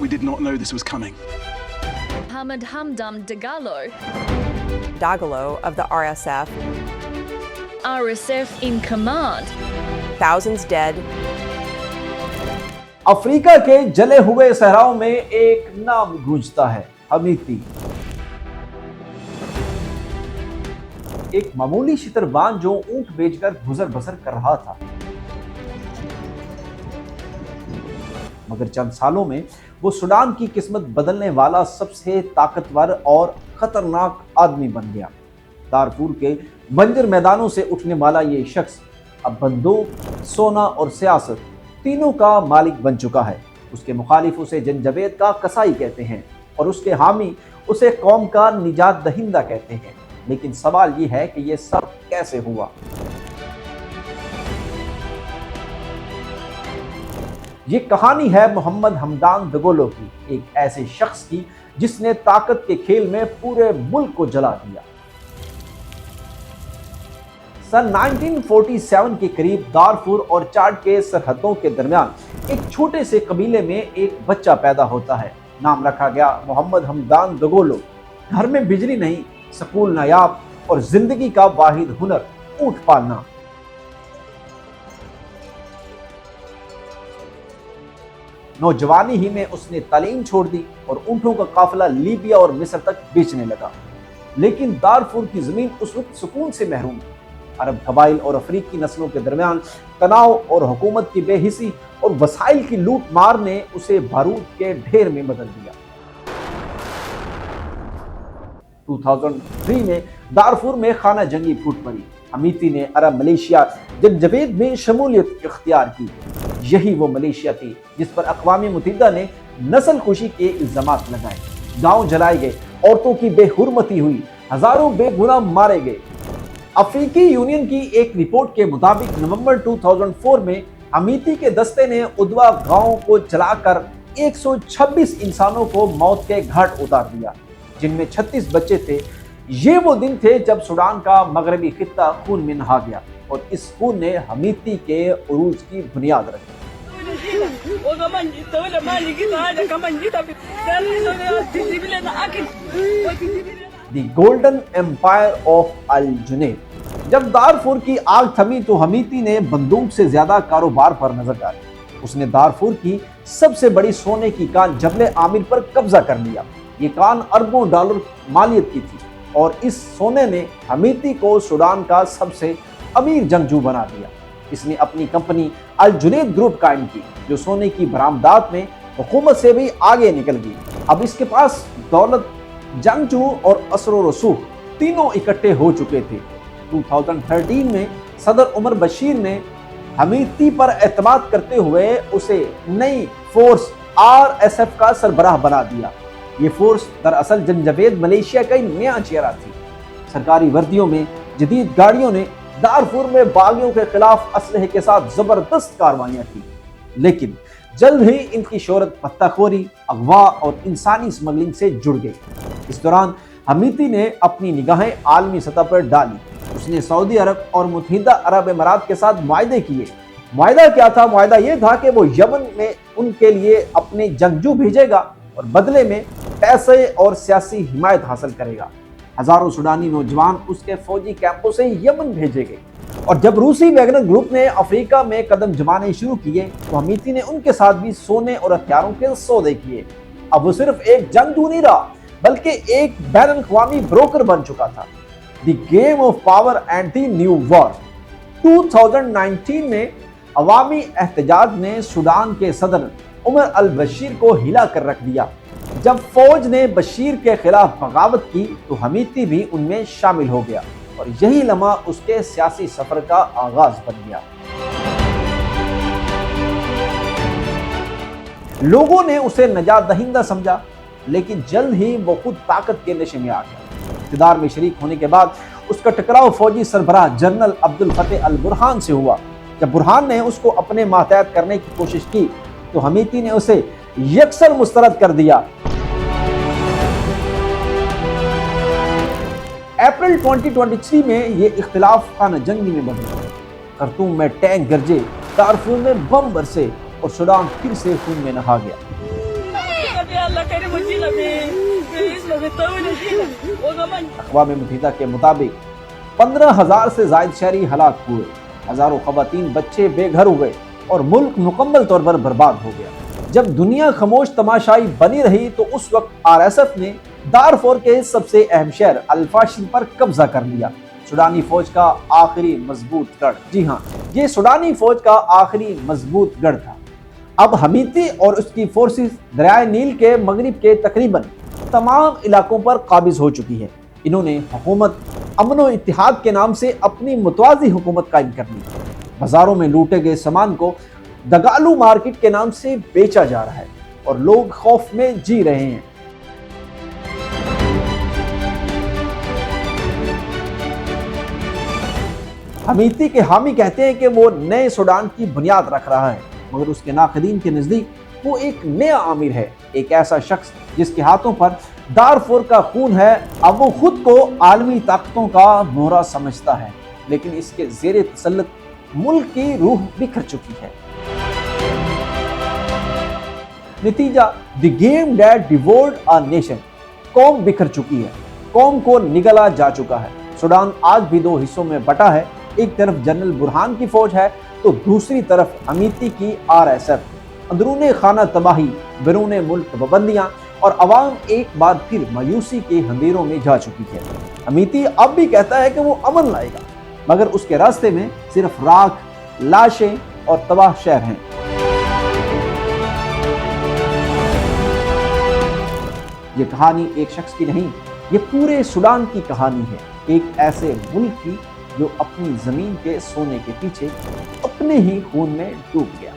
We did not know this was coming. Mohammed Hamdan Dagalo of the RSF. RSF in command. Thousands dead. Africa के जले हुए सहराओं में एक नाम गूंजता है, हमीती। एक मामूली शितरबान जो ऊंट बेचकर गुजर बसर कर रहा था, मगर चंद सालों में वो सूडान की किस्मत बदलने वाला सबसे ताकतवर और खतरनाक आदमी बन गया। दारफूर के बंजर मैदानों से उठने वाला ये शख्स अब बंदूक, सोना और सियासत तीनों का मालिक बन चुका है। उसके मुखालिफ उसे जंजवेद का कसाई कहते हैं और उसके हामी उसे कौम का निजात दहिंदा कहते हैं। लेकिन सवाल ये है कि ये सब कैसे हुआ? ये कहानी है मोहम्मद हमदान दगोलो की, एक ऐसे शख्स की जिसने ताकत के खेल में पूरे मुल्क को जला दिया। सन 1947 के करीब दारफूर और चाड के सरहदों के दरमियान एक छोटे से कबीले में एक बच्चा पैदा होता है। नाम रखा गया मोहम्मद हमदान दगोलो। घर में बिजली नहीं, स्कूल नायाब और जिंदगी का वाहिद हुनर ऊंट पालना। नौजवानी ही में उसने तालीम छोड़ दी और ऊंटों का काफिला लीबिया और मिस्र तक बेचने लगा। लेकिन दारफूर की जमीन उस वक्त सुकून से महरूम थी। अरब कबाइल और अफ्रीकी नस्लों के दरमियान तनाव और हुकूमत की बेहिसी और वसाइल की लूट मार ने उसे बारूद के ढेर में बदल दिया। 2003 में दारफूर में खाना जंगी फूट पड़ी। हमीती ने अरब मलेशिया जंजवेद में शमूलियत इख्तियार की। यही वो मलेशिया थी जिस पर अक़वाम मुत्तहिदा ने नस्ल खुशी के इल्जामात लगाए। गांव जलाए गए, औरतों की बेहुरमती हुई, हजारों बेगुनाह मारे गए। अफ्रीकी यूनियन की एक रिपोर्ट के मुताबिक नवंबर 2004 में हमीती के दस्ते ने उदवा गांव को जलाकर 126 इंसानों को मौत के घाट उतार दिया, जिनमें 36 बच्चे थे। ये वो दिन थे जब सूडान का मगरबी खित्ता खून में नहा गया और इस खून ने हमीती के उरूज की बुनियाद रखी। द गोल्डन एम्पायर ऑफ अल जुनैद। जब दारफूर की आग थमी तो हमीती ने बंदूक से ज्यादा कारोबार पर नजर डाली। उसने दारफूर की सबसे बड़ी सोने की कान जबले आमिर पर कब्जा कर लिया। ये कान अरबों डॉलर मालियत की थी और इस सोने ने हमीती को सूडान का सबसे अमीर जंगजू बना दिया। इसने अपनी कंपनी अल जुनैद ग्रुप कायम की, जो सोने की बरामदात में हुकूमत से भी आगे निकल गई। अब इसके पास दौलत, जंगजू और असर रसूख तीनों इकट्ठे हो चुके थे। 2013 में सदर उमर बशीर ने हमीती पर एतमाद करते हुए उसे नई फोर्स RSF का सरबराह बना दिया। ये फोर्स दरअसल जंजवेद मलेशिया का ही नया चेहरा थी। सरकारी वर्दियों में, जदीद गाड़ियों ने दारफूर में बागियों के खिलाफ असलहे के साथ जबरदस्त कार्रवाइयां की। लेकिन जल्द ही इनकी शोहरत पत्ताखोरी, अगवा और इंसानी स्मगलिंग से जुड़ गई। इस दौरान हमीती ने अपनी निगाहें आलमी सतह पर डाली। उसने सऊदी अरब और मुत्तहिदा अरब अमारात के साथ मुआहदे किए। मुआहदा क्या था? मुआहदा यह था कि वो यमन में उनके लिए अपने जंगजू भेजेगा और बदले में पैसे और सियासी हिमायत हासिल करेगा। हजारों सूडानी नौजवान उसके फौजी कैंपों से यमन भेजे गए और जब रूसी वैगनर ग्रुप ने अफ्रीका में कदम जमाने शुरू किए तो हमीती ने उनके साथ भी सोने और हथियारों के सौदे किए। अब वो सिर्फ एक जंगजू नहीं रहा, बल्कि एक बैनुल-अक़वामी ब्रोकर बन चुका था। The game of power and the new war. 2019 में अवामी एहतजाज ने सूडान के सदर उमर अल बशीर को हिला कर रख दिया। जब फौज ने बशीर के खिलाफ बगावत की तो हमीती भी उनमें शामिल हो गया और यही लम्हा उसके सियासी सफर का आगाज बन गया। लोगों ने उसे नजात दहिंदा समझा, लेकिन जल्द ही वो खुद ताकत के नशे में आ गया। इक़्तिदार में शरीक होने के बाद उसका टकराव फौजी सरबराह जनरल अब्दुल फतेह अल बुरहान से हुआ। जब बुरहान ने उसको अपने मातहत करने की कोशिश की तो हमीती ने उसे यकसर मुस्तरद कर दिया। अप्रैल 2023 में ये इख्तिलाफ खाना जंगी में बदल गया। खर्तूम में टैंक गरजे, दारफूर में बम बरसे और सूडान फिर से खून में नहा गया। अक़वाम मुत्तहिदा के मुताबिक 15,000 से ज़ायद शहरी हलाक हुए, हजारों ख़वातीन बच्चे बेघर हुए और मुल्क मुकम्मल तौर पर बर्बाद हो गया। जब दुनिया खामोश तमाशाई बनी रही तो उस वक्त RSF ने दारफोर के सबसे अहम शहर अल-फाशिर पर कब्जा कर लिया, सुडानी फौज का आखिरी मजबूत गढ़। जी हाँ, ये सुडानी फौज का आखिरी मजबूत गढ़ था। अब हमीती और उसकी फोर्सेस दरियाए नील के मगरिब के तकरीबन तमाम इलाकों पर काबिज हो चुकी है। इन्होंने हुकूमत अमन व इत्तिहाद के नाम से अपनी मुतवाज़ी हुकूमत कायम कर ली। बाजारों में लूटे गए सामान को दगालू मार्केट के नाम से बेचा जा रहा है और लोग खौफ में जी रहे हैं। हमीती के हामी कहते हैं कि वो नए सूडान की बुनियाद रख रहा है, मगर उसके नाक़दीन के नज़दीक वो एक नया आमिर है, एक ऐसा शख्स जिसके हाथों पर दारफोर का खून है। अब वो खुद को आलमी ताकतों का मोहरा समझता है, लेकिन इसके ज़ेरे तसल्लुत मुल्क की रूह बिखर चुकी है। नतीजा the game that devoured a nation, कौम बिखर चुकी है, कौम को निगला जा चुका है। सूडान आज भी दो हिस्सों में बटा है, एक तरफ जनरल बुरहान की फौज है तो दूसरी तरफ हमीती की RSF। अंदरूने खाना तबाही, बैरूने मुल्क पाबंदियां और अवाम एक बार फिर मायूसी के अंधेरों में जा चुकी है। हमीती अब भी कहता है कि वो अमन लाएगा, मगर उसके रास्ते में सिर्फ राख, लाशें और तबाह शहर हैं। ये कहानी एक शख्स की नहीं, ये पूरे सूडान की कहानी है, एक ऐसे मुल्क की जो अपनी जमीन के सोने के पीछे अपने ही खून में डूब गया।